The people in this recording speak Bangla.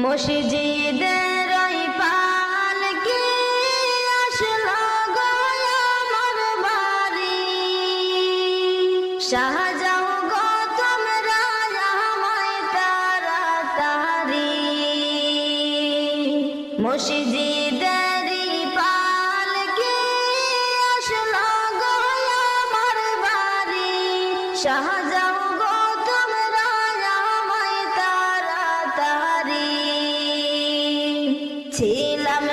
মসজিদের ওই পালকি আসলো গো আমার বাড়ি, শাহজাও গো তোমরা আমায় তাড়াতাড়ি। মসজিদের পালকি আসলো গো আমার বাড়ি, শাহজাও গো তোমরা আমায় তাড়াতাড়ি। ছিলাম